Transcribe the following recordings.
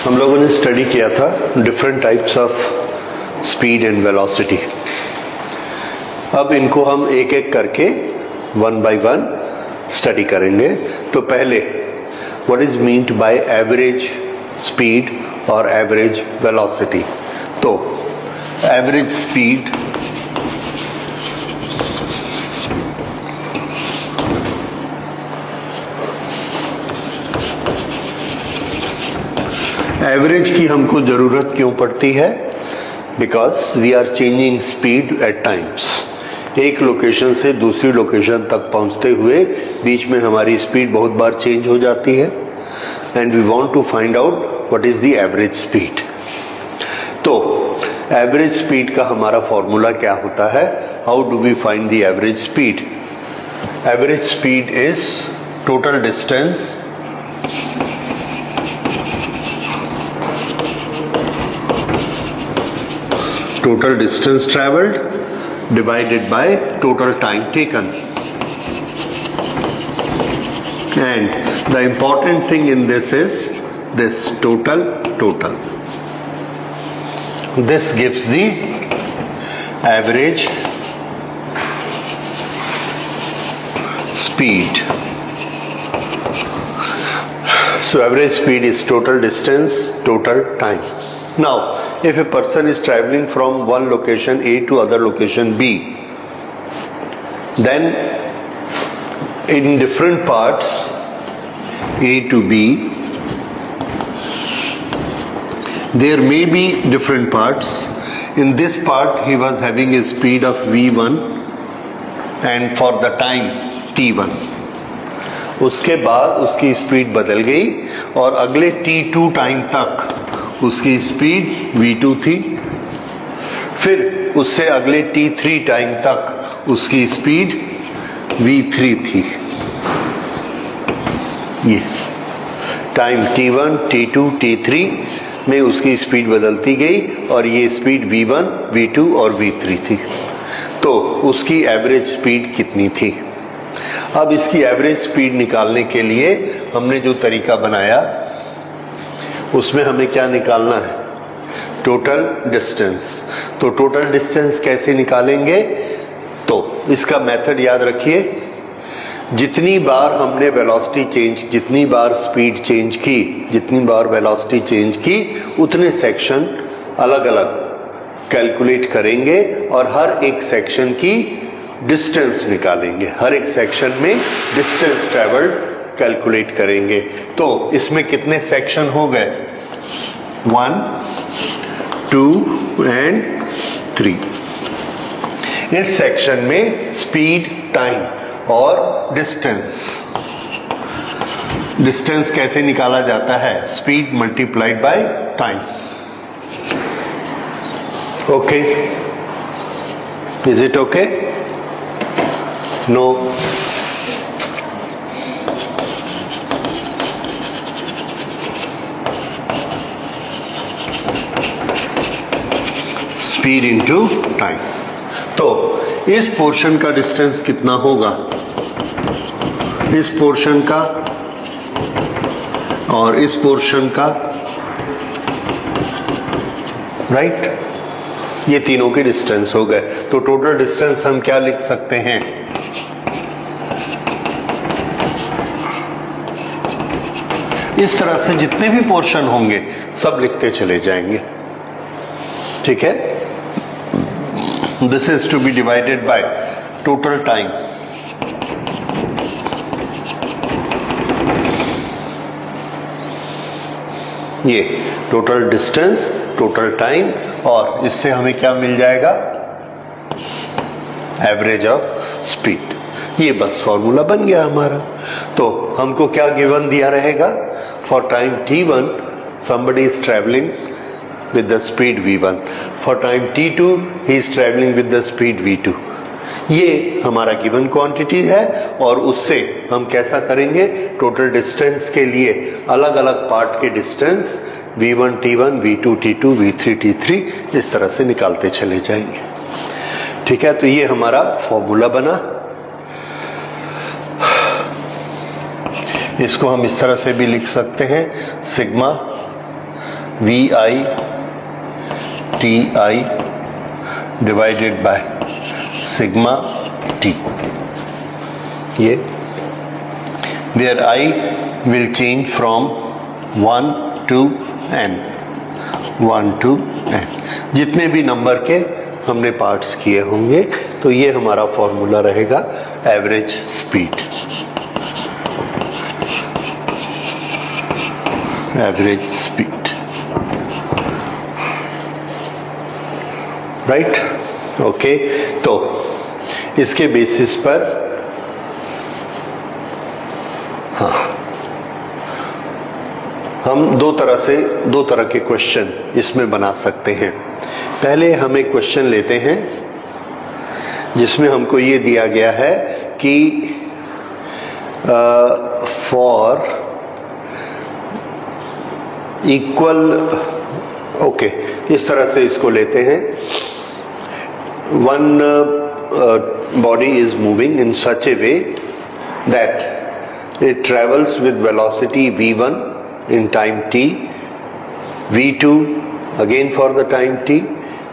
हम लोगों ने स्टडी किया था different types of speed and velocity. अब इनको हम एक एक करके वन बाय वन स्टडी करेंगे। तो पहले what is meant by average speed और एवरेज वेलोसिटी। तो एवरेज स्पीड एवरेज की हमको जरूरत क्यों पड़ती है? Because we are changing speed at times. एक लोकेशन से दूसरी लोकेशन तक पहुंचते हुए बीच में हमारी स्पीड बहुत बार चेंज हो जाती है and we want to find out what is the average speed. तो एवरेज स्पीड का हमारा फॉर्मूला क्या होता है? How do we find the average speed? Average speed is total distance traveled divided by total time taken. And the important thing in this is this total. This gives the average speed. So average speed is total distance, total time. Now, if a person is traveling from one location A to other location B, then in different parts A to B, there may be different parts. In this part, he was having a speed of V1 and for the time T1. उसके बाद उसकी speed बदल गई और अगले T2 time तक उसकी speed V2 थी। फिर उससे अगले T3 टाइम तक उसकी स्पीड V3 थी। ये टाइम T1, T2, T3 में उसकी स्पीड बदलती गई और ये स्पीड V1, V2 और V3 थी। तो उसकी एवरेज स्पीड कितनी थी? अब इसकी एवरेज स्पीड निकालने के लिए हमने जो तरीका बनाया उसमें हमें क्या निकालना है? Total distance. तो टोटल डिस्टेंस कैसे निकालेंगे? तो इसका मेथड याद रखिए। जितनी बार हमने वेलोसिटी चेंज, जितनी बार स्पीड चेंज की, जितनी बार वेलोसिटी चेंज की, उतने सेक्शन अलग अलग कैलकुलेट करेंगे और हर एक सेक्शन की डिस्टेंस निकालेंगे। हर एक सेक्शन में डिस्टेंस ट्रेवल्ड कैलकुलेट करेंगे। तो इसमें कितने सेक्शन हो गए? 1, 2 एंड 3। इस सेक्शन में स्पीड, टाइम और डिस्टेंस कैसे निकाला जाता है? Speed multiplied by time. Okay, is it okay? No? Speed into time. तो इस पोर्शन का डिस्टेंस कितना होगा? इस पोर्शन का और इस पोर्शन का, राइट? ये तीनों के डिस्टेंस हो गए। तो टोटल डिस्टेंस हम क्या लिख सकते हैं? इस तरह से जितने भी पोर्शन होंगे सब लिखते चले जाएंगे। ठीक है? This is to be divided by total time. ये टोटल डिस्टेंस, टोटल टाइम और इससे हमें क्या मिल जाएगा? Average of speed. ये बस फॉर्मूला बन गया हमारा। तो हमको क्या गिवन दिया रहेगा? For time T1 somebody is traveling with the speed V1. For time T2 he is traveling with the speed V2. ये हमारा गिवन क्वांटिटी है और उससे हम कैसा करेंगे? टोटल डिस्टेंस के लिए अलग अलग पार्ट के distance V1 T1, V2 T2, V3 T3 इस तरह से निकालते चले जाएंगे। ठीक है? तो ये हमारा फॉर्मूला बना। इसको हम इस तरह से भी लिख सकते हैं, sigma VI TI divided by sigma T, ये where I will change from 1 to n, 1 to n, जितने भी नंबर के हमने पार्ट्स किए होंगे। तो ये हमारा फॉर्मूला रहेगा average speed, average speed, right. Okay, तो इसके बेसिस पर हाँ, हम दो तरह के क्वेश्चन इसमें बना सकते हैं। पहले हम एक क्वेश्चन लेते हैं जिसमें हमको ये दिया गया है कि फॉर इक्वल, ओके, इस तरह से इसको लेते हैं। One body is moving in such A way that it travels with velocity v1 in time t, v2 again for the time t,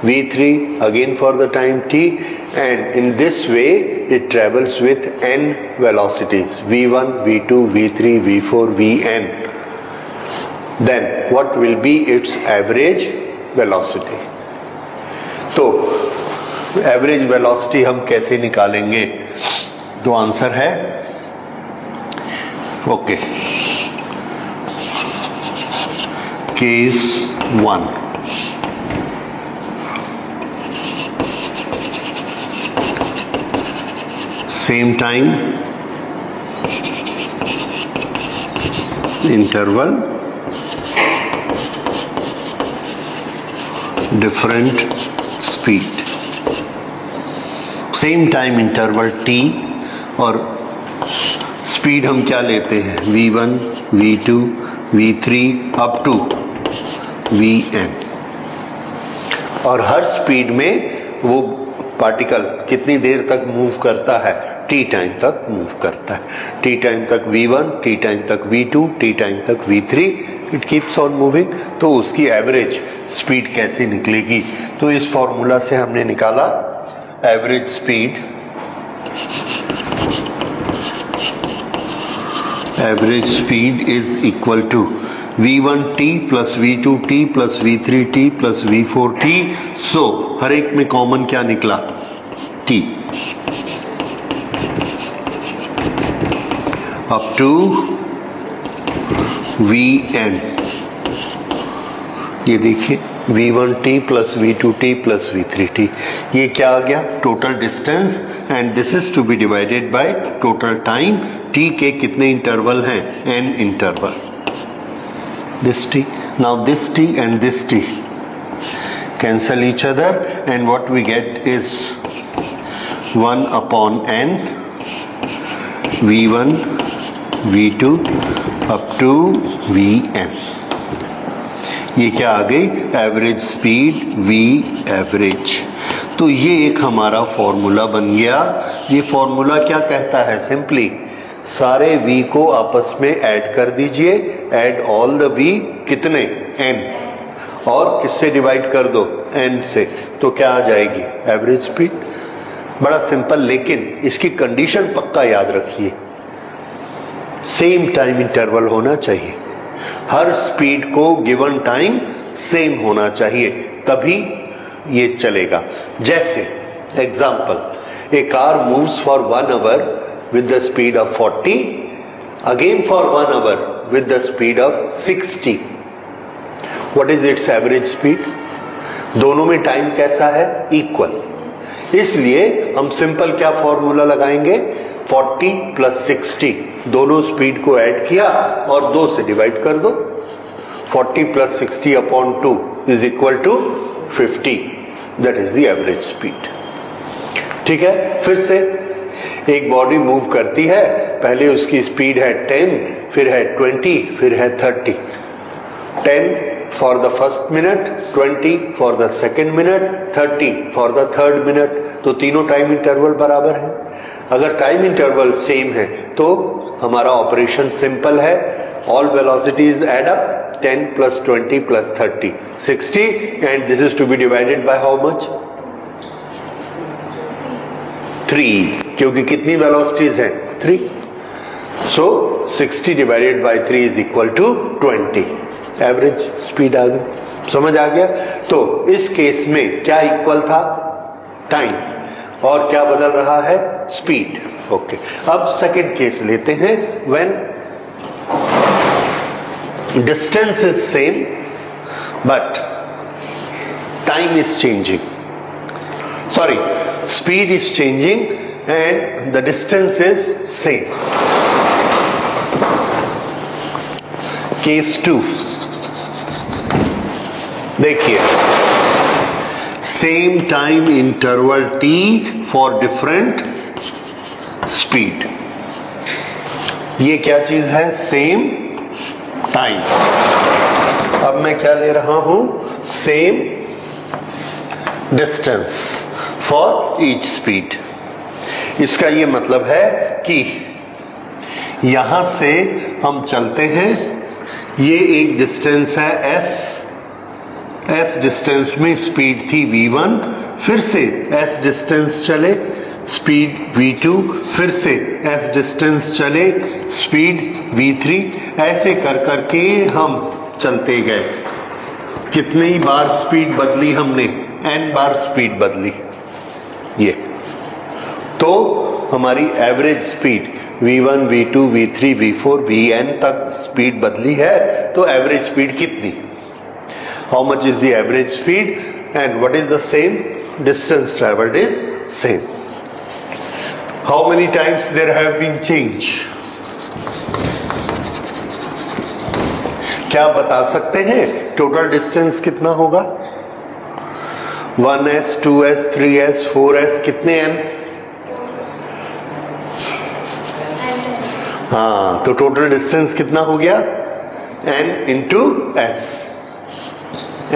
v3 again for the time t, and in this way it travels with n velocities, v1, v2, v3, v4, vn. Then what will be its average velocity? तो average velocity हम कैसे निकालेंगे? तो answer है okay, case 1, same time interval, different speed, same time interval t, और speed हम क्या लेते हैं? v1, v2, v3 up to vn, और हर स्पीड में वो पार्टिकल कितनी देर तक मूव करता है? t टाइम तक मूव करता है। t टाइम तक v1, t टाइम तक v2, t टाइम तक v3, it keeps on moving. तो उसकी एवरेज स्पीड कैसे निकलेगी? तो इस फॉर्मूला से हमने निकाला average speed, average speed is equal to v1t plus v2t plus v3t plus v4t। So हर एक में कॉमन क्या निकला? t, up to vn। ये देखिए v1t plus v2t plus v3t, ये क्या आ गया? Total distance, and this is to be divided by total time. t के कितने इंटरवल हैं? n interval. This t, now this t and this t cancel each other, and what we get is 1 upon n, v1, v2 up to vn। ये क्या आ गई? Average speed v average. तो ये एक हमारा फॉर्मूला बन गया। ये फॉर्मूला क्या कहता है? सिंपली सारे v को आपस में ऐड कर दीजिए, ऐड ऑल द v, कितने? n, और किससे डिवाइड कर दो? n से। तो क्या आ जाएगी? Average speed. बड़ा सिंपल, लेकिन इसकी कंडीशन पक्का याद रखिए, सेम टाइम इंटरवल होना चाहिए। हर स्पीड को गिवन टाइम सेम होना चाहिए, तभी ये चलेगा। जैसे example, a car moves for 1 hour with the speed of 40, again for 1 hour with the speed of 60. What is its average speed? दोनों में टाइम कैसा है? इक्वल। इसलिए हम सिंपल क्या फॉर्मूला लगाएंगे? 40 प्लस 60, दोनों स्पीड को ऐड किया और 2 से डिवाइड कर दो। 40 plus 60 upon 2 is equal to 50, that is the average speed. ठीक है, फिर से एक बॉडी मूव करती है, पहले उसकी स्पीड है 10, फिर है 20, फिर है 30। 10 for the first minute, 20 for the second minute, 30 for the third minute. तो तीनों टाइम इंटरवल बराबर है। अगर टाइम इंटरवल सेम है तो हमारा ऑपरेशन सिंपल है, all velocities add up, 10 plus 20 plus 30, 60, and this is to be divided by how much? 3, क्योंकि कितनी वेलोसिटीज हैं? 3. So 60 divided by 3 is equal to 20. Average speed आ गई. समझ आ गया? तो इस केस में क्या इक्वल था? टाइम. और क्या बदल रहा है? स्पीड. ओके. अब सेकेंड केस लेते हैं. When distance is same but time is changing. Sorry, speed is changing and the distance is same. Case 2. देखिए, same time interval t for different speed. ये क्या चीज है? same time. अब मैं क्या ले रहा हूं? same distance for each speed. इसका ये मतलब है कि यहां से हम चलते हैं, ये एक डिस्टेंस है s डिस्टेंस में स्पीड थी v1, फिर से s डिस्टेंस चले स्पीड v2, फिर से s डिस्टेंस चले स्पीड v3. ऐसे कर करके हम चलते गए. कितनी बार स्पीड बदली हमने? n बार स्पीड बदली. ये तो हमारी average speed v1, v2, v3, v4, vn तक स्पीड बदली है. तो एवरेज स्पीड कितनी? How much is the average speed and what is the same distance travelled is same. How many times there have been change? क्या बता सकते हैं total distance कितना होगा? 1s, 2s, 3s, 4s, कितने n? हाँ, तो टोटल डिस्टेंस कितना हो गया? n into s.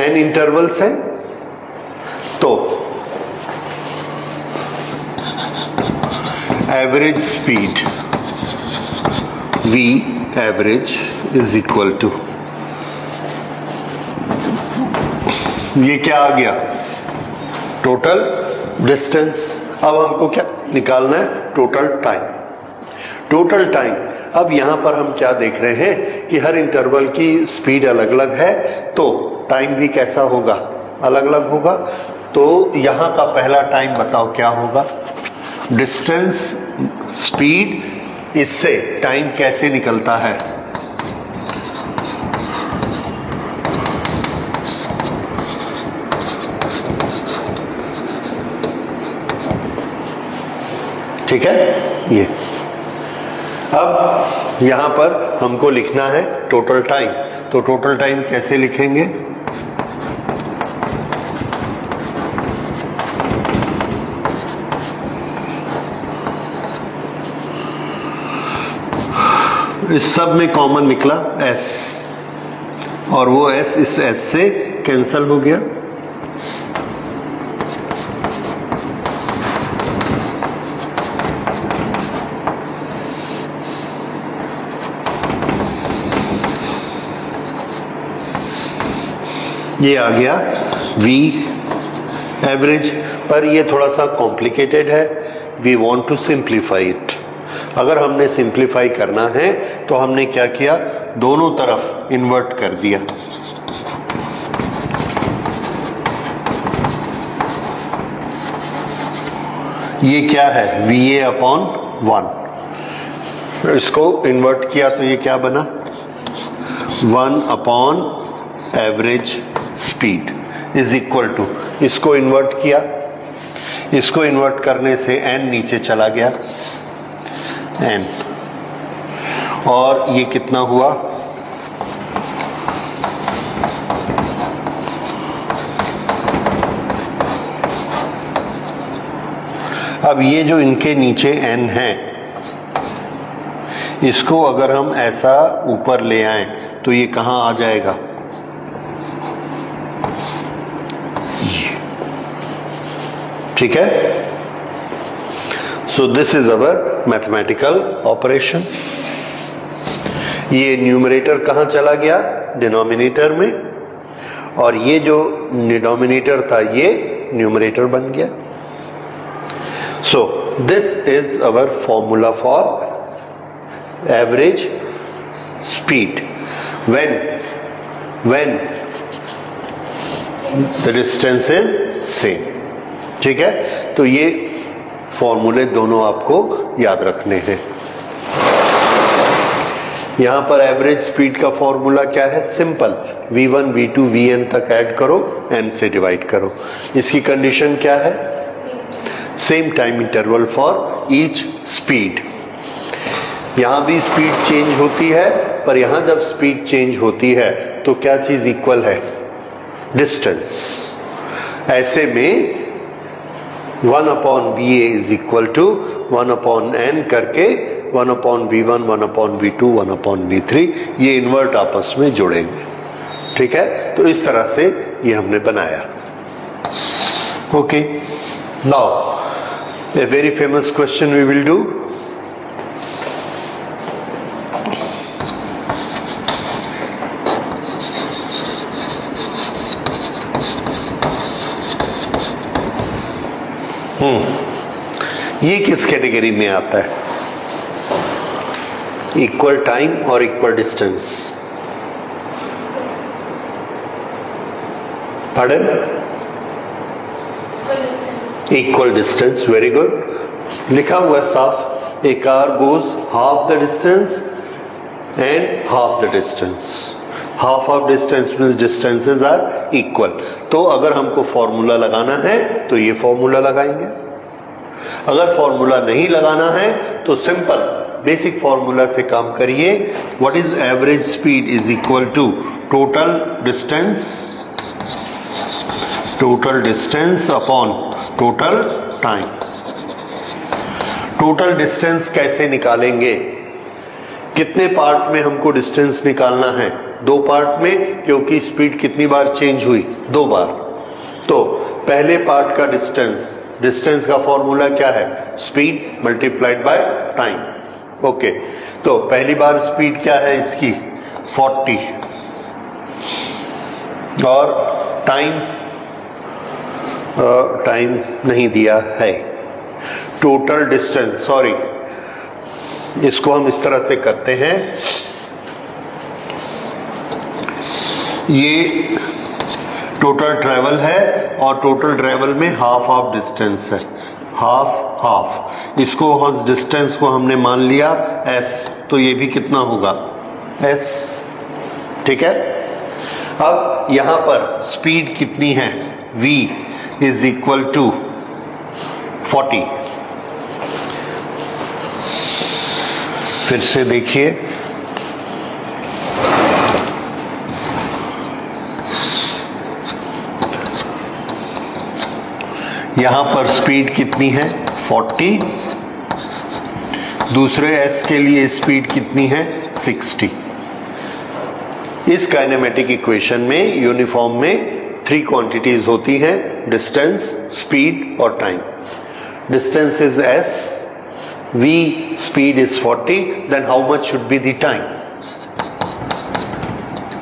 n intervals हैं. तो average speed v average is equal to, ये क्या आ गया? Total distance. अब हमको क्या निकालना है? Total time. Total time. अब यहां पर हम क्या देख रहे हैं कि हर इंटरवल की स्पीड अलग अलग है, तो टाइम भी कैसा होगा? अलग अलग होगा. तो यहां का पहला टाइम बताओ क्या होगा? डिस्टेंस, स्पीड, इससे टाइम कैसे निकलता है? ठीक है. ये अब यहां पर हमको लिखना है टोटल टाइम. तो टोटल टाइम कैसे लिखेंगे? इस सब में कॉमन निकला s, और वो s इस s से कैंसल हो गया. ये आ गया v एवरेज. पर ये थोड़ा सा कॉम्प्लिकेटेड है. We want to simplify it. अगर हमने सिंप्लीफाई करना है तो हमने क्या किया? दोनों तरफ इन्वर्ट कर दिया. ये क्या है? va upon 1. इसको इन्वर्ट किया तो ये क्या बना? 1 upon average speed is equal to, इसको इन्वर्ट किया, इसको इन्वर्ट करने से n नीचे चला गया n, और ये कितना हुआ? अब ये जो इनके नीचे n है, इसको अगर हम ऐसा ऊपर ले आए तो ये कहां आ जाएगा? ठीक है. सो this is our mathematical operation. ये न्यूमरेटर कहाँ चला गया? डिनोमिनेटर में, और ये जो डिनोमिनेटर था ये न्यूमरेटर बन गया। So this is our formula for average speed when the distance is same। ठीक है, तो ये फॉर्मूले दोनों आपको याद रखने हैं। यहां पर एवरेज स्पीड का फॉर्मूला क्या है? सिंपल, v1 v2 vn तक ऐड करो, n से डिवाइड करो। इसकी कंडीशन क्या है? Same time interval for each speed. यहां भी स्पीड चेंज होती है, पर यहां जब स्पीड चेंज होती है तो क्या चीज इक्वल है? डिस्टेंस। ऐसे में 1/va is equal to 1/n करके 1/v1 1/v2 1/v3 ये इन्वर्ट आपस में जुड़ेंगे। ठीक है, तो इस तरह से ये हमने बनाया। Okay, now a very famous question we will do। ये किस कैटेगरी में आता है? इक्वल टाइम और equal distance. Pardon? Equal distance, very good. लिखा हुआ है साफ, a car goes half the distance and half the distance. Half of distance means distances are equal. तो अगर हमको फॉर्मूला लगाना है तो ये फॉर्मूला लगाएंगे। अगर फॉर्मूला नहीं लगाना है तो सिंपल बेसिक फॉर्मूला से काम करिए। What is average speed is equal to total distance upon total time. Total distance कैसे निकालेंगे? कितने पार्ट में हमको डिस्टेंस निकालना है? 2 पार्ट में, क्योंकि स्पीड कितनी बार चेंज हुई? 2 बार। तो पहले पार्ट का डिस्टेंस का फॉर्मूला क्या है? Speed multiplied by time. Okay, तो पहली बार स्पीड क्या है इसकी? 40, और टाइम नहीं दिया है। टोटल डिस्टेंस, सॉरी, इसको हम इस तरह से करते हैं, ये टोटल ट्रेवल है और टोटल ट्रेवल में हाफ ऑफ डिस्टेंस है, हाफ। इसको डिस्टेंस को हमने मान लिया s, तो ये भी कितना होगा? s। ठीक है, अब यहां पर स्पीड कितनी है? v is equal to 40। फिर से देखिए, यहां पर स्पीड कितनी है? 40। दूसरे s के लिए स्पीड कितनी है? 60। इस काइनेमेटिक इक्वेशन में यूनिफॉर्म में 3 क्वांटिटीज होती हैं, डिस्टेंस, स्पीड और time. Distance is s, v, speed is 40, then how much should be the time?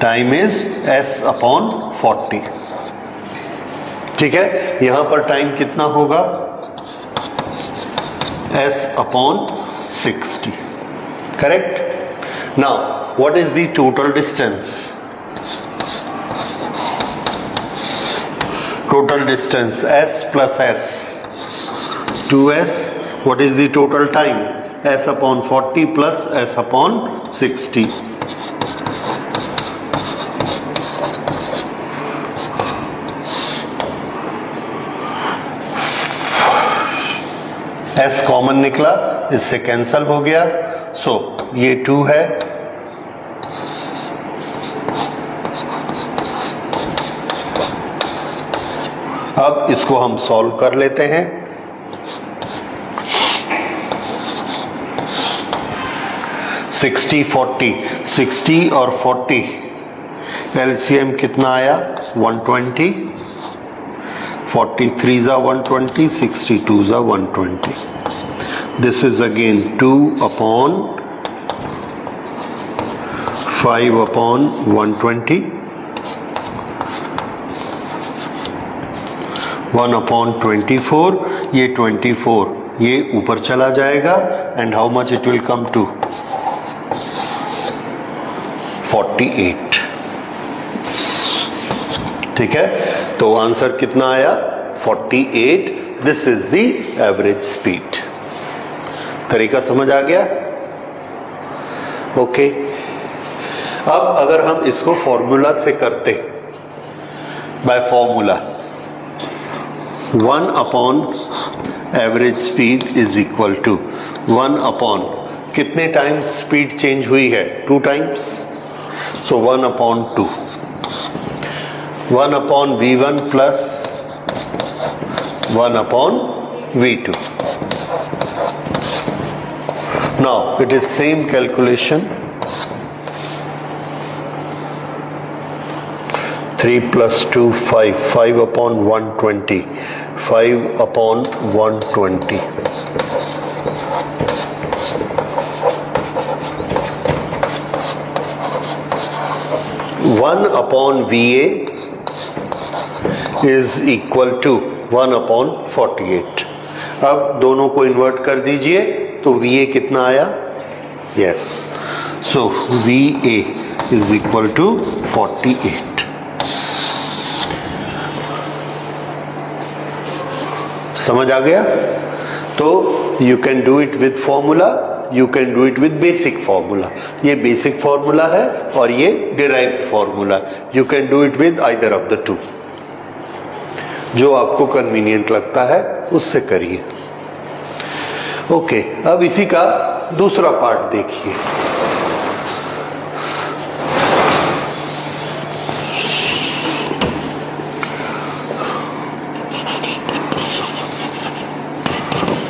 Time is s upon 40। ठीक है, यहां पर टाइम कितना होगा? s upon 60। Correct. Now what is the total distance? Total distance s plus s, 2s। What is the total time? s upon 40 plus s upon 60। s common निकला, इससे cancel हो गया, सो ये 2 है। अब इसको हम सॉल्व कर लेते हैं। सिक्सटी और 40 एलसीएम कितना आया? 120। 43 जा 120, 62 जा 120। दिस इज अगेन 2 अपॉन 5/120, 1/24, ये 24 ये ऊपर चला जाएगा and how much it will come to 48। ठीक है, तो आंसर कितना आया 48। This is the average speed. तरीका समझ आ गया? ओके। अब अगर हम इसको फॉर्मूला से करते, by formula 1 average speed is equal to 1 कितने टाइम्स स्पीड चेंज हुई है? 2 times, so 1/2, 1/v1 plus 1/v2. Now it is same calculation. 3 plus 2 5, 5/120, 5/120. 1/VA is equal to 1/48. अब दोनों को इन्वर्ट कर दीजिए तो VA कितना आया? Yes, so VA is equal to 48। समझ आ गया? तो you can do it with formula, you can do it with basic formula. ये बेसिक फॉर्मूला है और ये derived formula. You can do it with either of the two, जो आपको कन्वीनियंट लगता है उससे करिए। ओके, अब इसी का दूसरा पार्ट देखिए।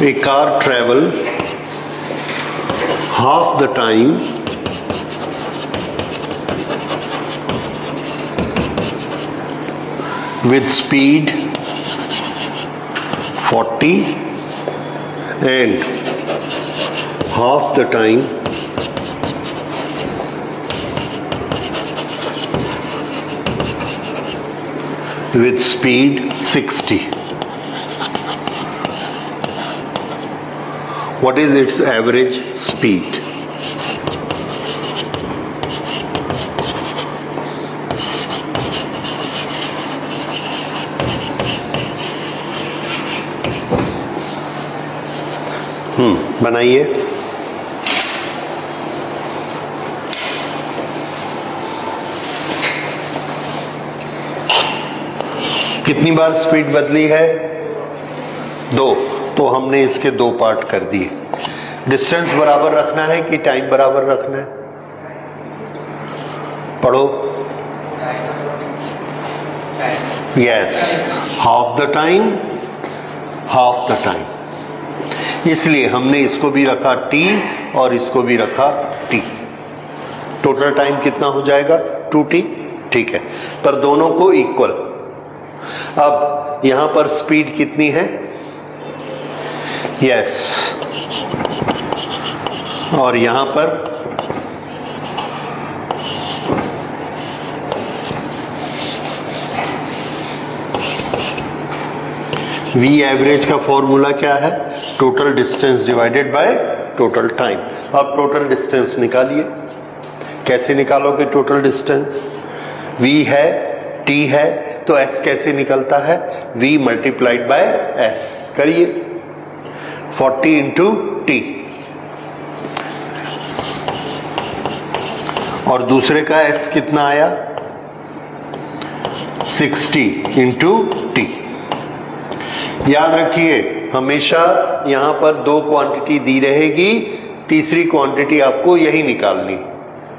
A car travel half the time with speed 40 and half the time with speed 60. What is its average speed? बनाइए। कितनी बार स्पीड बदली है? 2। तो हमने इसके 2 पार्ट कर दिए। डिस्टेंस बराबर रखना है कि टाइम बराबर रखना है? पढ़ो। Yes, half the time, half the time. इसलिए हमने इसको भी रखा T और इसको भी रखा T। टोटल टाइम कितना हो जाएगा? 2T। ठीक है, पर दोनों को इक्वल। अब यहां पर स्पीड कितनी है? यस, और यहां पर V एवरेज का फॉर्मूला क्या है? Total distance divided by total time. अब टोटल डिस्टेंस निकालिए। कैसे निकालोगे टोटल डिस्टेंस? V है, T है, तो S कैसे निकलता है? V multiplied by S। करिए, 40 इंटू T, और दूसरे का S कितना आया? 60 इंटू T। याद रखिए, हमेशा यहां पर 2 क्वांटिटी दी रहेगी, तीसरी क्वांटिटी आपको यही निकालनी।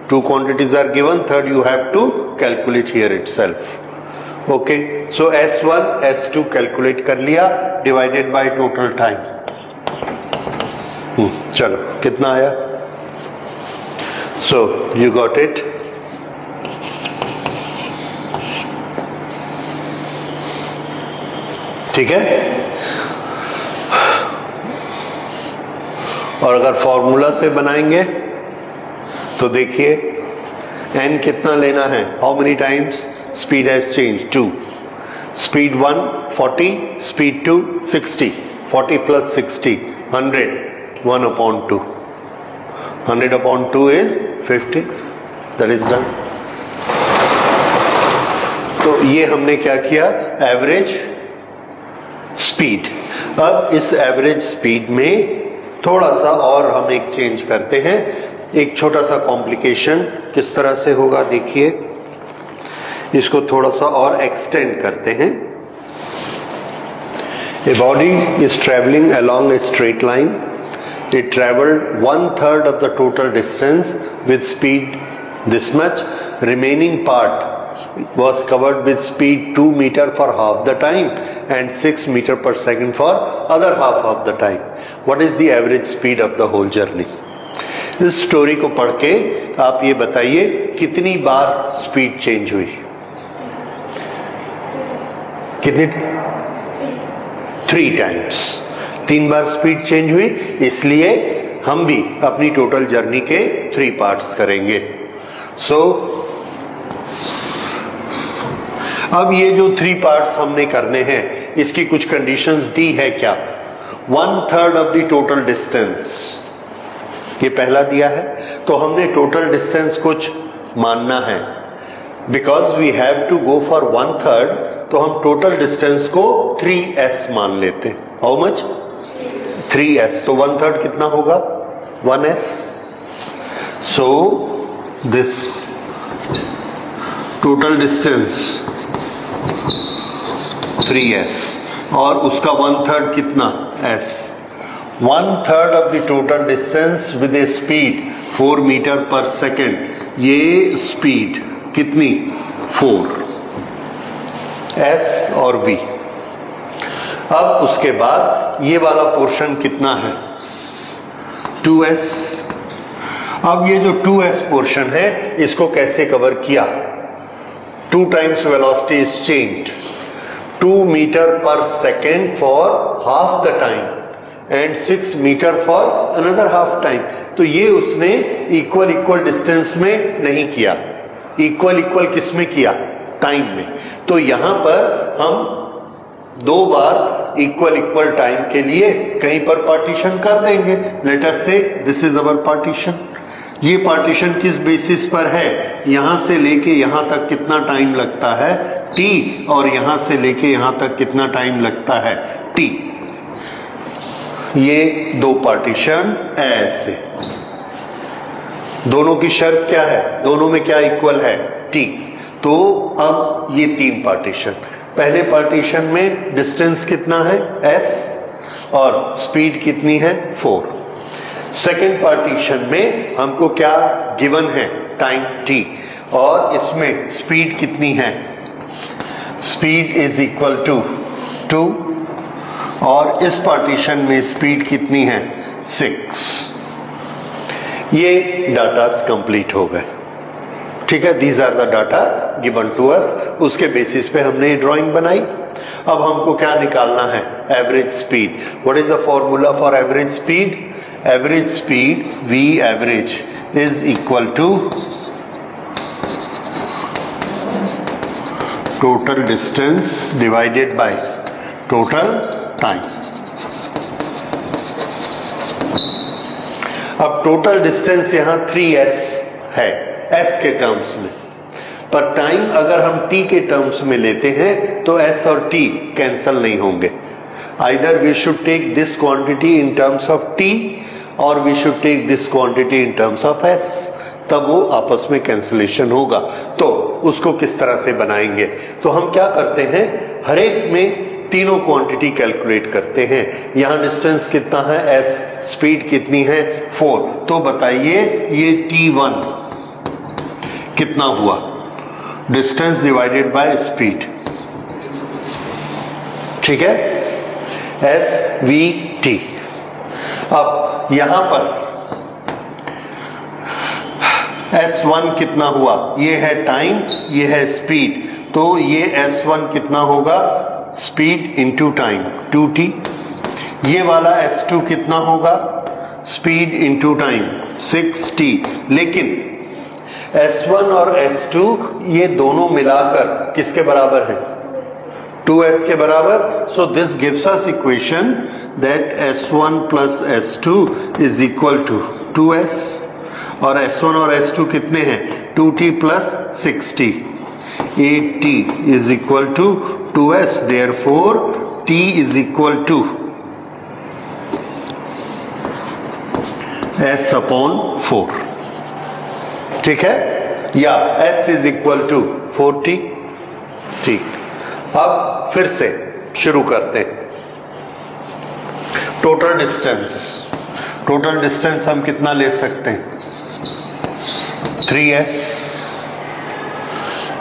2 quantities are given, third you have to calculate here itself. Okay, so S1 S2 calculate कर लिया, डिवाइडेड बाय टोटल टाइम। चलो, कितना आया? So you got it. ठीक है। और अगर फॉर्मूला से बनाएंगे तो देखिए, n कितना लेना है, how many times speed has change, 2. Speed 1 40, speed 2 60, 40 plus 60 100, 1/2. 100/2 is 50. That is done. तो ये हमने क्या किया, एवरेज स्पीड. अब इस एवरेज स्पीड में थोड़ा सा और हम एक चेंज करते हैं, एक छोटा सा कॉम्प्लिकेशन किस तरह से होगा देखिए. इसको थोड़ा सा और एक्सटेंड करते हैं. A body is traveling along a straight line. It traveled 1/3 of the total distance with speed this much. Remaining part was covered with speed 2 meter for half the time and 6 meter per second for other half of the time. What is the average speed of the whole journey? इस story को पढ़ के आप ये बताइए कितनी बार speed change हुई, कितनी, 3 टाइम्स, 3 बार स्पीड चेंज हुई. इसलिए हम भी अपनी टोटल जर्नी के 3 पार्ट्स करेंगे. सो अब ये जो 3 पार्ट्स हमने करने हैं, इसकी कुछ कंडीशंस दी है क्या. 1/3 ऑफ द टोटल डिस्टेंस, ये पहला दिया है. तो हमने टोटल डिस्टेंस कुछ मानना है. Because we have to go for 1/3, तो हम टोटल डिस्टेंस को 3s मान लेते हैं. How much, 3s. तो 1/3 कितना होगा, 1s. So this total distance 3s और उसका 1/3 कितना, s. 1/3 of the total distance with a speed 4 metre पर सेकेंड. ये स्पीड कितनी, 4, s और v. अब उसके बाद ये वाला पोर्शन कितना है, 2s. अब ये जो 2s पोर्शन है, इसको कैसे कवर किया, 2 times velocity is changed, 2 metre पर second for half the time and 6 metre for another half time. तो ये उसने इक्वल डिस्टेंस में नहीं किया, इक्वल किस में किया, टाइम में. तो यहां पर हम 2 बार इक्वल टाइम के लिए कहीं पर पार्टीशन कर देंगे. लेट अस से दिस इज अवर पार्टीशन. ये पार्टीशन किस बेसिस पर है, यहां से लेके यहां तक कितना टाइम लगता है, t, और यहां से लेके यहां तक कितना टाइम लगता है, t. ये 2 पार्टीशन ऐसे. दोनों की शर्त क्या है, दोनों में क्या इक्वल है, t. तो अब ये 3 पार्टीशन. पहले पार्टीशन में डिस्टेंस कितना है, s, और स्पीड कितनी है, 4. सेकेंड पार्टीशन में हमको क्या गिवन है, टाइम t, और इसमें स्पीड कितनी है, स्पीड इज इक्वल टू 2, और इस पार्टीशन में स्पीड कितनी है, 6. ये डाटास कंप्लीट हो गए. ठीक है, these are the data given to us. उसके बेसिस पे हमने ड्राइंग बनाई. अब हमको क्या निकालना है, average speed. What is the formula for average speed, average speed v average is equal to total distance divided by total time. अब टोटल डिस्टेंस यहां 3s है, s के टर्म्स में, पर टाइम अगर हम t के टर्म्स में लेते हैं तो s और t कैंसल नहीं होंगे. Either we should take this quantity in terms of t और we should take this quantity in terms of s, तब वो आपस में कैंसलेशन होगा. तो उसको किस तरह से बनाएंगे, तो हम क्या करते हैं, हर एक में तीनों क्वांटिटी कैलकुलेट करते हैं. यहां डिस्टेंस कितना है, s, स्पीड कितनी है, 4. तो बताइए ये t1 कितना हुआ, डिस्टेंस डिवाइडेड बाय स्पीड. ठीक है, s v t. अब यहां पर s1 कितना हुआ, ये है टाइम, ये है स्पीड. तो ये s1 कितना होगा, स्पीड इंटू टाइम 2t. ये वाला s2 कितना होगा, स्पीड इंटू टाइम 6t. लेकिन S1 और S2 ये दोनों मिलाकर किसके बराबर है? 2s के बराबर. So this gives us equation that S1 plus S2 is equal to 2s. और S1 और S2 कितने हैं? 2t plus 6t. 8t is equal to 2s. Therefore t is equal to s upon 4. ठीक है, या s is equal to 4t. ठीक, अब फिर से शुरू करते हैं. टोटल डिस्टेंस हम कितना ले सकते हैं? 3s.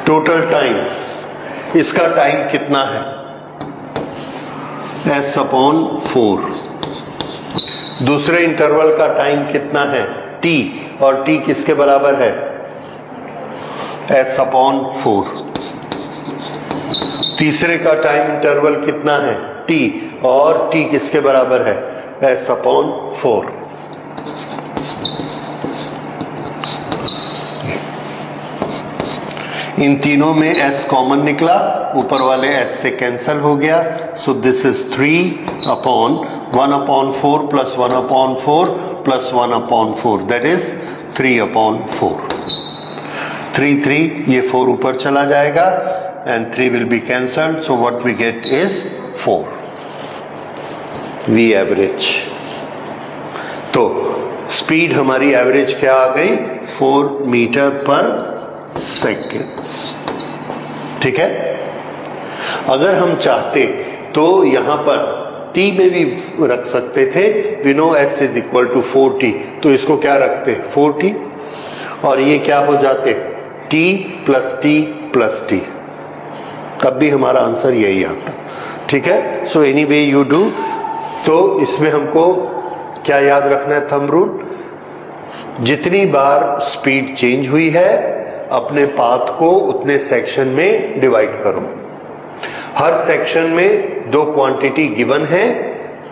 टोटल टाइम, इसका टाइम कितना है? s upon 4. दूसरे इंटरवल का टाइम कितना है? t. और t किसके बराबर है? s upon 4. तीसरे का टाइम इंटरवल कितना है? t. और t किसके बराबर है? s upon 4. इन तीनों में s कॉमन निकला, ऊपर वाले s से कैंसल हो गया. So this is 3 upon 1 upon 4 plus 1 upon 4 plus 1 upon 4, that is 3 upon 4. 3 ये 4 ऊपर चला जाएगा and 3 will be cancelled. So what we get is 4 v average. तो स्पीड हमारी एवरेज क्या आ गई? 4 मीटर पर सेकेंड. ठीक है, अगर हम चाहते तो यहां पर t में भी रख सकते थे. We know s is equal to 4t, तो इसको क्या रखते? 4t. और ये क्या हो जाते? t plus t plus t. तब भी हमारा आंसर यही आता. ठीक है, so any way you do. तो इसमें हमको क्या याद रखना है? Thumb rule. जितनी बार स्पीड चेंज हुई है, अपने पाथ को उतने सेक्शन में डिवाइड करो. हर सेक्शन में 2 क्वांटिटी गिवन है,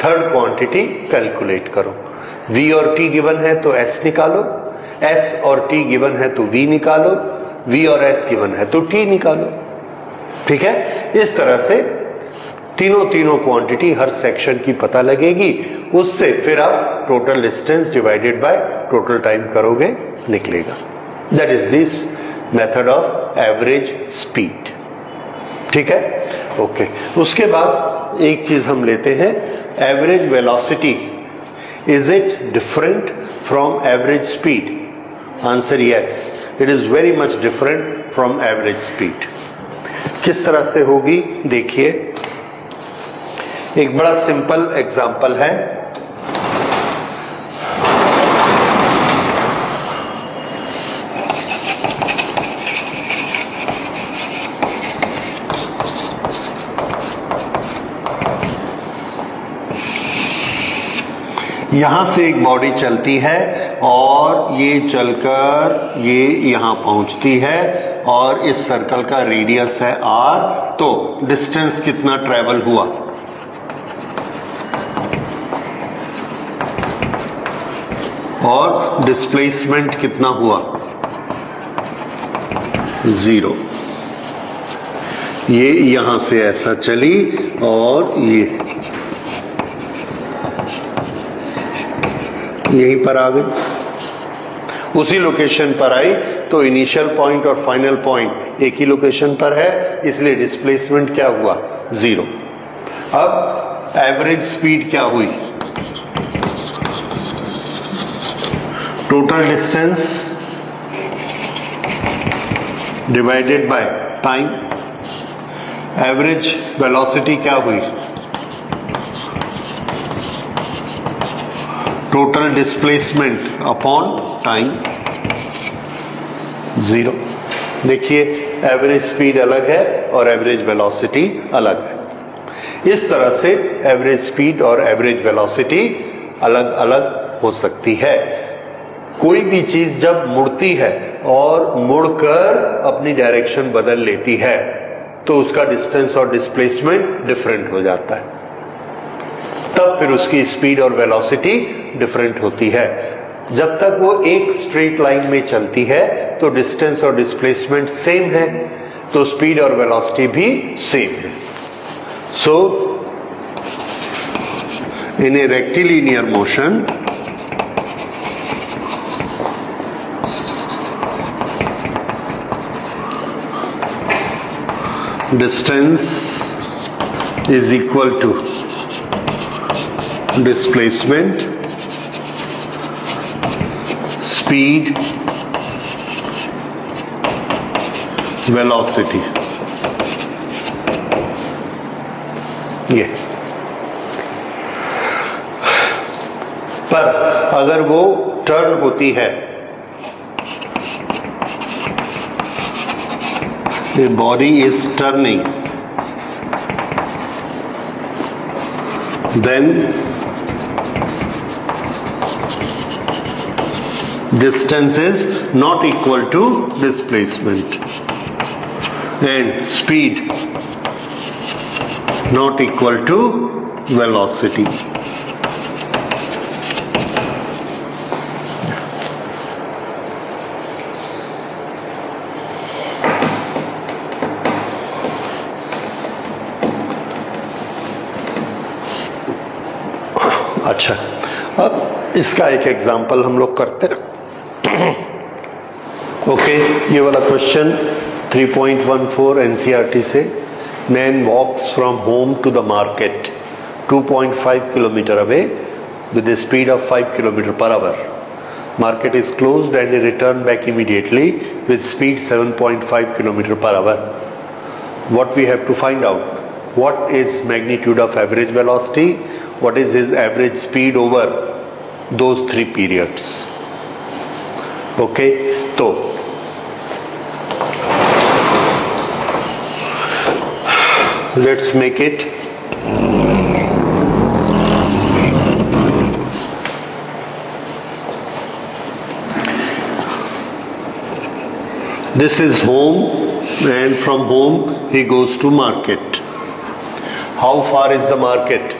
थर्ड क्वांटिटी कैलकुलेट करो. v और t गिवन है तो s निकालो, s और t गिवन है तो v निकालो, v और s गिवन है तो t निकालो. ठीक है, इस तरह से तीनों क्वांटिटी हर सेक्शन की पता लगेगी. उससे फिर आप total distance divided by total time करोगे, निकलेगा. That is this method of average speed. ठीक है, ओके. उसके बाद एक चीज हम लेते हैं, average velocity. Is it different from average speed? Answer yes, it is very much different from average speed. किस तरह से होगी देखिए. एक बड़ा सिंपल एग्जांपल है. यहां से एक बॉडी चलती है और ये चलकर ये यहां पहुंचती है और इस सर्कल का रेडियस है r. तो डिस्टेंस कितना ट्रेवल हुआ? और डिस्प्लेसमेंट कितना हुआ? 0. ये यहां से ऐसा चली और ये यहीं पर आ गई, उसी लोकेशन पर आई. तो इनिशियल पॉइंट और फाइनल पॉइंट एक ही लोकेशन पर है, इसलिए डिस्प्लेसमेंट क्या हुआ? 0. अब एवरेज स्पीड क्या हुई? Total distance divided by time. Average velocity क्या हुई? Total displacement upon time. 0. देखिए, एवरेज स्पीड अलग है और एवरेज वेलोसिटी अलग है. इस तरह से एवरेज स्पीड और एवरेज वेलोसिटी अलग अलग हो सकती है. कोई भी चीज जब मुड़ती है और मुड़कर अपनी डायरेक्शन बदल लेती है तो उसका डिस्टेंस और डिस्प्लेसमेंट डिफरेंट हो जाता है. तब फिर उसकी स्पीड और वेलोसिटी डिफरेंट होती है. जब तक वो एक स्ट्रेट लाइन में चलती है तो डिस्टेंस और डिस्प्लेसमेंट सेम है, तो स्पीड और वेलोसिटी भी सेम है। So in a rectilinear motion distance is equal to displacement, speed, velocity। ये पर अगर वो टर्न होती है, the body is turning, then distance is not equal to displacement and speed not equal to velocity। अच्छा, अब इसका एक एग्जाम्पल हम लोग करते हैं। ओके, ये वाला क्वेश्चन 3.14 एनसीईआरटी से। Man walks from home to the market 2.5 kilometre away with a speed of 5 km per hour. Market is closed and he returned back immediately with speed 7.5 km per hour. What we have to find out? What is magnitude of average velocity? What is his average speed over those 3 periods? Okay, तो let's make it this is home and from home he goes to market. How far is the market?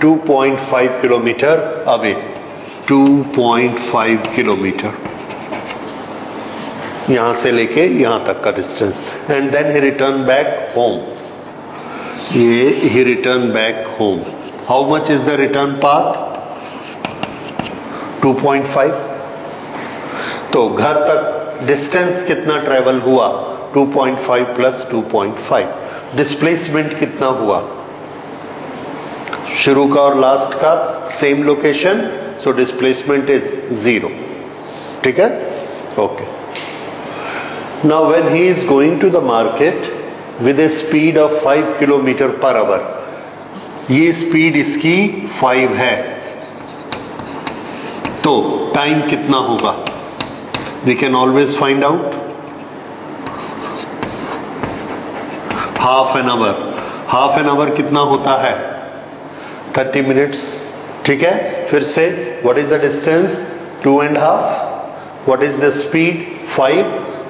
2.5 kilometer away. 2.5 kilometre यहां से लेके यहां तक का distance. And then he return back home. ये he return back home. How much is the return path? 2.5। तो घर तक डिस्टेंस कितना ट्रेवल हुआ? 2.5 प्लस 2.5। डिस्प्लेसमेंट कितना हुआ? शुरू का और लास्ट का same location, so displacement is 0। ठीक है, okay. Now when he is going to the market with a speed of 5 kilometre per hour, ये स्पीड इसकी 5 है, तो टाइम कितना होगा? We can always find out. Half an hour. Half an hour कितना होता है? 30 मिनट्स। ठीक है, फिर से what is the distance? 2.5। What is the speed? 5।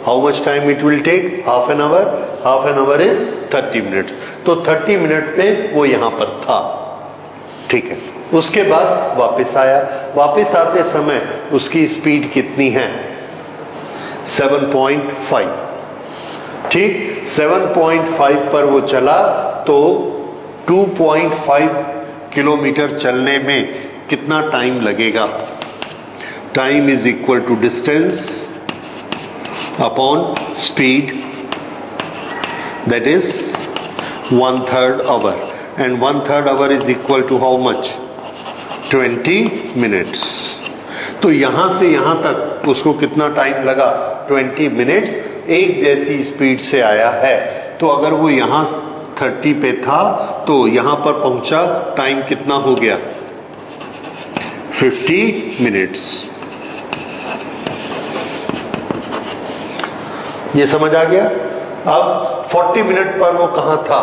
How much time it will take? Half an hour. Half an hour is 30 minutes. तो 30 minute में वो यहां पर था। ठीक है, उसके बाद वापस आया। वापस आते समय उसकी स्पीड कितनी है? 7.5। ठीक, 7.5 पर वो चला, तो 2.5 किलोमीटर चलने में कितना टाइम लगेगा? Time is equal to distance upon speed, that is 1/3 hour. And 1/3 hour is equal to how much? 20 minutes. तो यहां से यहां तक उसको कितना टाइम लगा? 20 मिनट्स। एक जैसी स्पीड से आया है, तो अगर वो यहां 30 पे था तो यहां पर पहुंचा, टाइम कितना हो गया? 50 मिनट्स। ये समझ आ गया? अब 40 मिनट पर वो कहां था?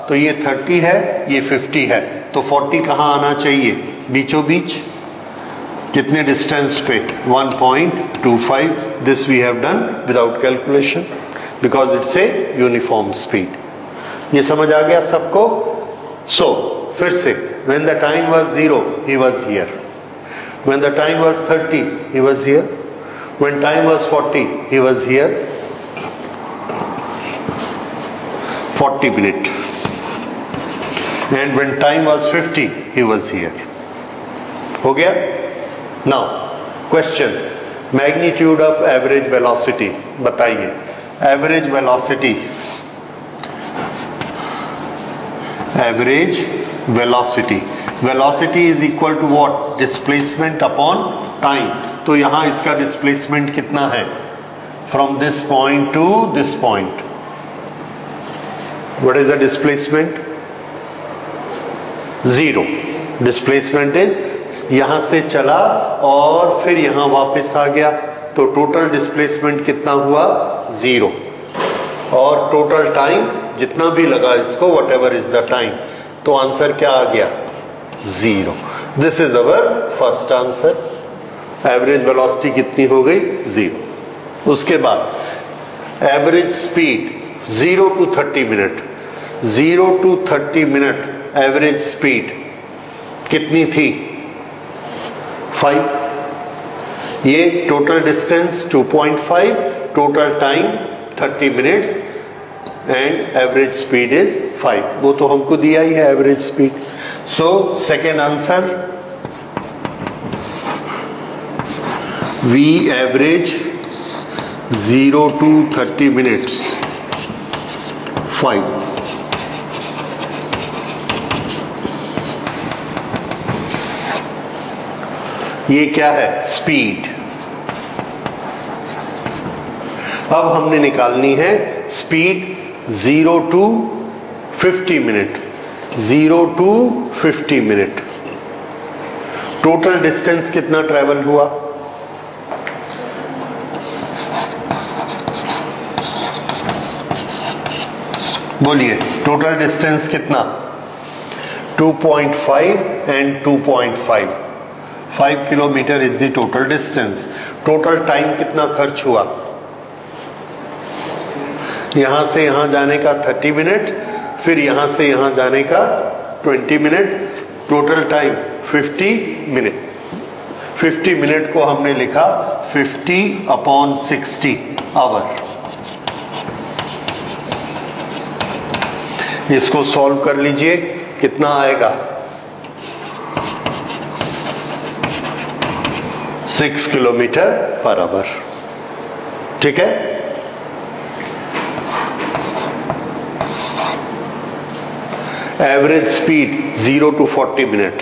तो ये 30 है, ये 50 है, तो 40 कहां आना चाहिए? बीचों बीच। कितने डिस्टेंस पे? 1.25। This we have done without calculation because it's a uniform speed. ये समझ आ गया सबको? सो फिर से, when the time was 0 he was here. When the time was 30, he was here. When time was 40, he was here. 40 minutes. And when time was 50, he was here. हो गया? Now, question. Magnitude of average velocity. बताइए. Average velocity. Average velocity. Velocity is equal to what? Displacement upon time. तो यहां इसका displacement कितना है? From this point to this point. What is the displacement? 0. Displacement is यहां से चला और फिर यहां वापस आ गया, तो टोटल डिस्प्लेसमेंट कितना हुआ? 0. और टोटल टाइम जितना भी लगा इसको, whatever is the time, तो आंसर क्या आ गया? 0. This is our first answer. Average velocity कितनी हो गई? 0. उसके बाद average speed 0 to 30 minute. 0 to 30 minute average speed कितनी थी? 5. ये total distance 2.5, total time 30 minutes and average speed is 5. वो तो हमको दिया ही है average speed. So second answer, v average 0 to 30 minutes 5. ये क्या है? स्पीड. अब हमने निकालनी है speed 0 to 50 minute. 0 to 50 minute total distance कितना ट्रेवल हुआ? बोलिए, टोटल डिस्टेंस कितना? 2.5 and 2.5. 5 kilometre is the total distance. Total time कितना खर्च हुआ? यहां से यहां जाने का 30 मिनट, फिर यहां से यहां जाने का 20 minute. Total time 50 minute. 50 minute को हमने लिखा 50/60 आवर. इसको सॉल्व कर लीजिए, कितना आएगा? 6 किलोमीटर पर आवर. ठीक है. Average speed 0 to 40 minute.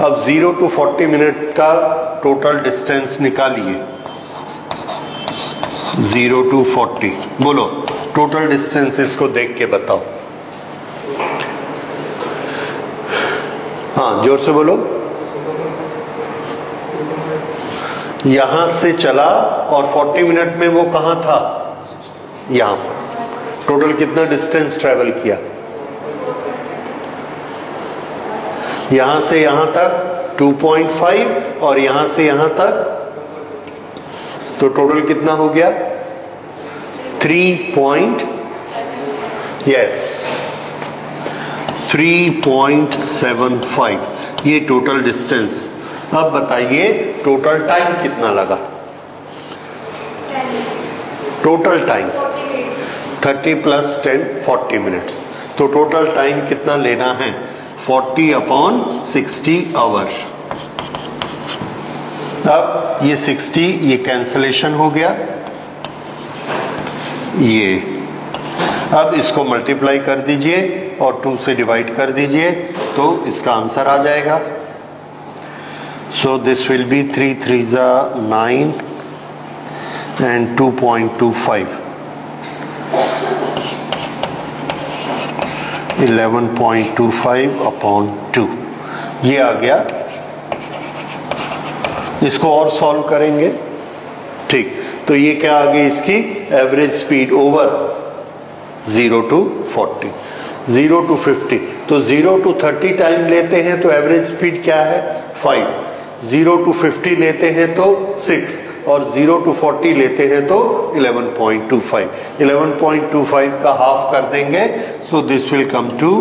अब 0 to 40 मिनट का टोटल डिस्टेंस निकालिए. 0 to 40 बोलो, टोटल डिस्टेंस इसको देख के बताओ. हाँ, जोर से बोलो. यहां से चला और 40 मिनट में वो कहां था? यहां पर. टोटल कितना डिस्टेंस ट्रेवल किया? यहां से यहां तक 2.5 और यहां से यहां तक, तो टोटल कितना हो गया? 3.75. ये टोटल डिस्टेंस. अब बताइए टोटल टाइम कितना लगा? Total time 30 + 10 40 minutes. तो टोटल टाइम कितना लेना है? 40/60 आवर. अब ये 60 ये कैंसलेशन हो गया. ये अब इसको मल्टीप्लाई कर दीजिए और 2 से डिवाइड कर दीजिए, तो इसका आंसर आ जाएगा. So this will be 3 3s 9 and 2.25. 11.25/2. ये आ गया. इसको और सॉल्व करेंगे. ठीक, तो ये क्या आ गई इसकी average speed over 0 to 40. 0 to 50. तो 0 to 30 टाइम लेते हैं तो एवरेज स्पीड क्या है? 5. 0 to 50 लेते हैं तो 6 और 0 to 40 लेते हैं तो 11.25. 11.25 का हाफ कर देंगे, so this will come to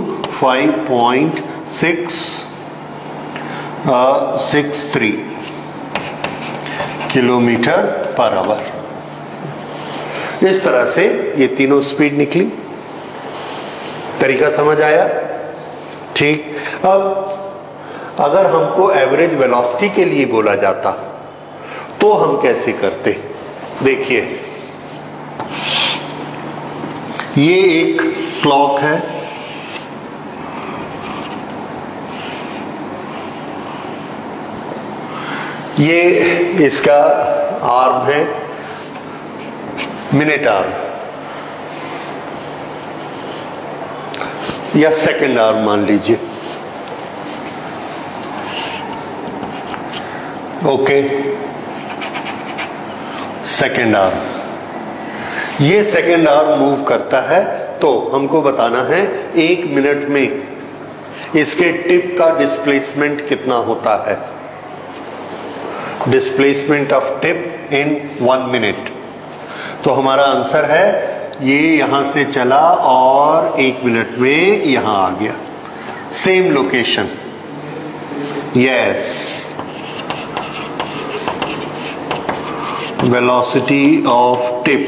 5.663. Kilometre per hour. इस तरह से ये तीनों स्पीड निकली। तरीका समझ आया? ठीक। अब अगर हमको एवरेज वेलोसिटी के लिए बोला जाता तो हम कैसे करते? देखिए, ये एक क्लॉक है, ये इसका आर्म है, मिनट आर्म या सेकंड आर्म मान लीजिए। Okay, second arm. ये सेकंड आर्म मूव करता है तो हमको बताना है 1 मिनट में इसके टिप का डिस्प्लेसमेंट कितना होता है। Displacement of tip in 1 minute. तो हमारा आंसर है ये यहां से चला और 1 मिनट में यहां आ गया, same location. Yes, velocity of tip,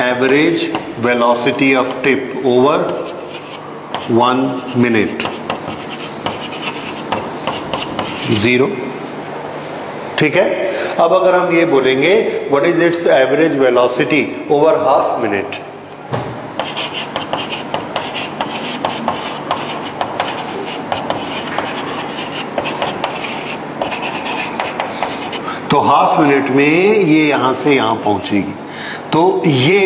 average velocity of tip over 1 minute 0। ठीक है। अब अगर हम ये बोलेंगे what is its average velocity over half minute, तो हाफ मिनट में ये यहां से यहां पहुंचेगी। तो ये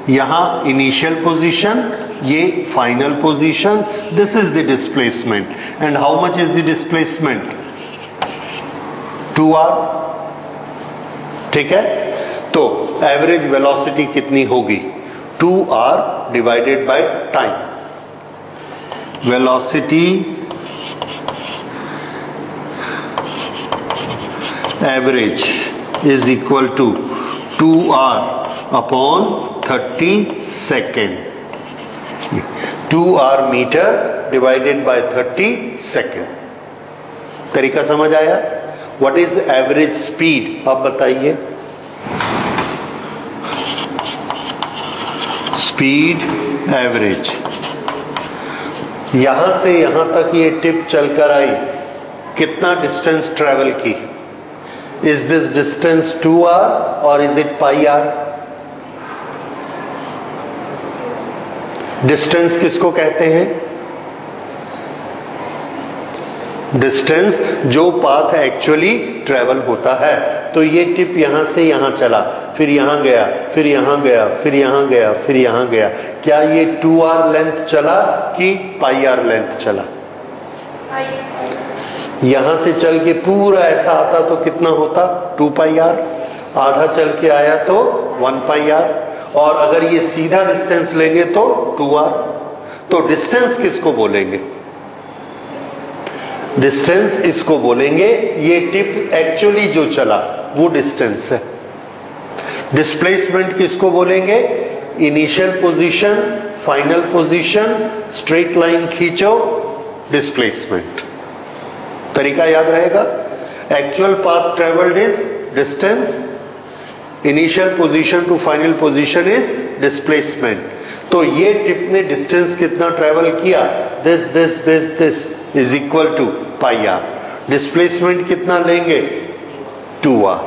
यहां इनिशियल पोजीशन, ये final position, this is the displacement. And how much is the displacement? 2r। ठीक है। तो एवरेज वेलोसिटी कितनी होगी? 2r divided by time. Velocity average is equal to 2r upon 30 second. 2r metre divided by 30 second. तरीका समझ आया? What is average speed? अब बताइए। स्पीड एवरेज, यहां से यहां तक ये टिप चलकर आई, कितना डिस्टेंस ट्रेवल की? Is this distance 2r or is it pi r? Distance किसको कहते हैं? डिस्टेंस जो पाथ एक्चुअली ट्रेवल होता है। तो ये टिप यहां से यहां चला, फिर यहां गया, फिर यहां गया, फिर यहां गया, फिर यहां गया। क्या ये 2r लेंथ चला कि पाई r लेंथ चला? यहां से चल के पूरा ऐसा आता तो कितना होता? 2 पाई r। आधा चल के आया तो 1 पाई r। और अगर ये सीधा डिस्टेंस लेंगे तो 2r। तो डिस्टेंस किसको बोलेंगे? डिस्टेंस इसको बोलेंगे, ये टिप एक्चुअली जो चला वो डिस्टेंस है। डिस्प्लेसमेंट किसको बोलेंगे? Initial position, final position, straight line खींचो, डिस्प्लेसमेंट। तरीका याद रहेगा? Actual path travelled is distance, initial position to final position is displacement. तो ये टिप ने डिस्टेंस कितना ट्रेवल किया? This this this this is equal to pi r। Displacement कितना लेंगे? 2r।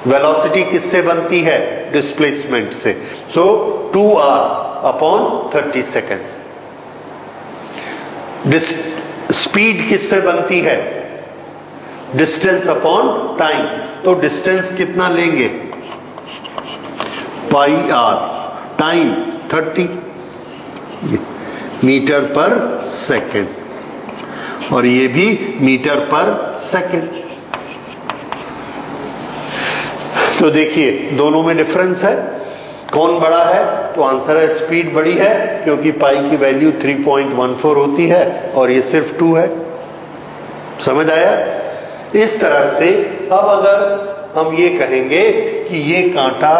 वेलोसिटी किससे बनती है? डिस्प्लेसमेंट से। सो 2r अपॉन 30 सेकेंड। स्पीड किससे बनती है? Distance upon time. तो डिस्टेंस कितना लेंगे? पाई r, टाइम 30 मीटर पर सेकेंड, और ये भी मीटर पर सेकेंड। तो देखिए दोनों में डिफरेंस है। कौन बड़ा है? तो आंसर है स्पीड बड़ी है, क्योंकि पाई की वैल्यू 3.14 होती है और ये सिर्फ 2 है। समझ आया? इस तरह से अब अगर हम ये कहेंगे कि ये कांटा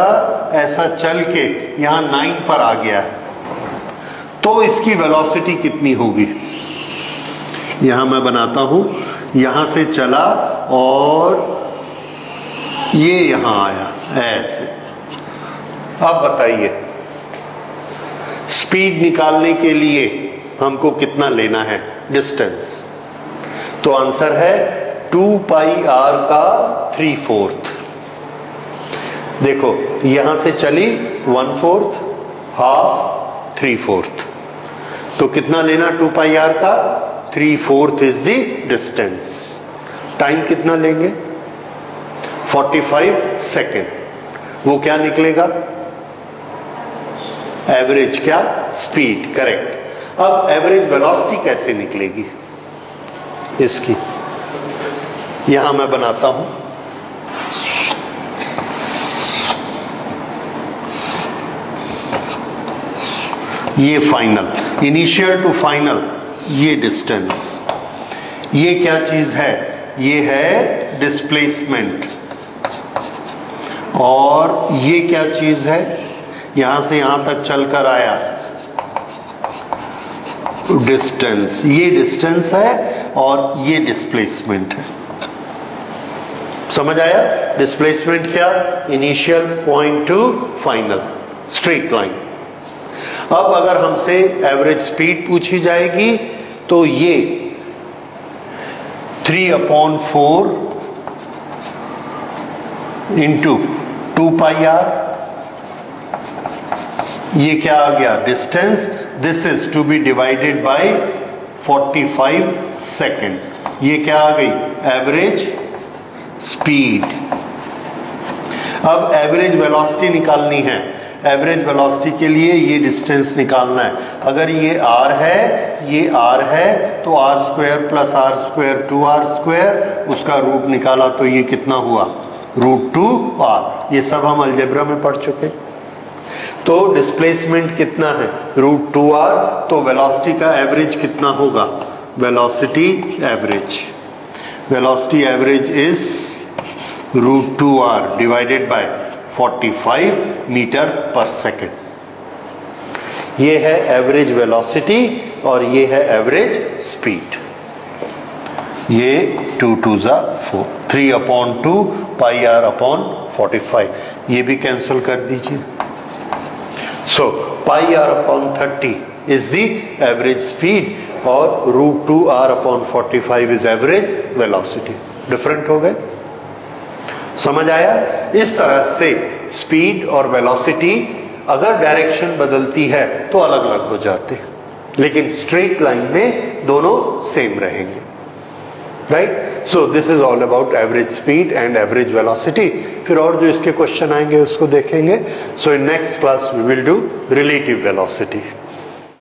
ऐसा चल के यहां 9 पर आ गया है, तो इसकी वेलोसिटी कितनी होगी? यहां मैं बनाता हूं, यहां से चला और ये यहां आया ऐसे। अब बताइए स्पीड निकालने के लिए हमको कितना लेना है डिस्टेंस? तो आंसर है 2 पाई r का 3/4। देखो यहां से चली 1/4, हाफ, 3/4। तो कितना लेना 2 पाई r का? 3/4 इज द डिस्टेंस। टाइम कितना लेंगे? 45 सेकेंड। वो क्या निकलेगा? एवरेज क्या? Speed, correct. अब एवरेज वेलोसिटी कैसे निकलेगी इसकी? यहां मैं बनाता हूं। ये फाइनल, इनिशियल टू फाइनल, ये डिस्टेंस। ये क्या चीज है? ये है डिस्प्लेसमेंट। और ये क्या चीज है? यहां से यहां तक चलकर आया डिस्टेंस। ये डिस्टेंस है और ये डिस्प्लेसमेंट है। समझ आया? डिस्प्लेसमेंट क्या? Initial point two final, straight line. अब अगर हमसे एवरेज स्पीड पूछी जाएगी तो ये 3/4 इंटू 2 पाई r, ये क्या आ गया? Distance. This is to be divided by 45 second. ये क्या आ गई? Average speed. अब एवरेज वेलोसिटी निकालनी है। एवरेज वेलोसिटी के लिए ये डिस्टेंस निकालना है। अगर ये r है, ये r है, तो r² प्लस r², 2r², उसका रूट निकाला तो ये कितना हुआ? √2r। ये सब हम अलजेब्रा में पढ़ चुके। तो डिस्प्लेसमेंट कितना है? √2r। तो वेलोसिटी का एवरेज कितना होगा? Velocity average, velocity average is √2r divided by 45 metre पर सेकेंड। ये है एवरेज वेलोसिटी और ये है एवरेज स्पीड। ये 2 2 4, 3/2 पाई r अपॉन 45। ये भी कैंसिल कर दीजिए। सो पाई r upon 30 is the average speed और √2r upon 45 is average velocity. Different हो गए? समझ आया? इस तरह से स्पीड और वेलोसिटी अगर डायरेक्शन बदलती है तो अलग अलग हो जाते, लेकिन स्ट्रेट लाइन में दोनों सेम रहेंगे। Right? So this is all about average speed and average velocity. फिर और जो इसके क्वेश्चन आएंगे उसको देखेंगे। So in next class we will do relative velocity.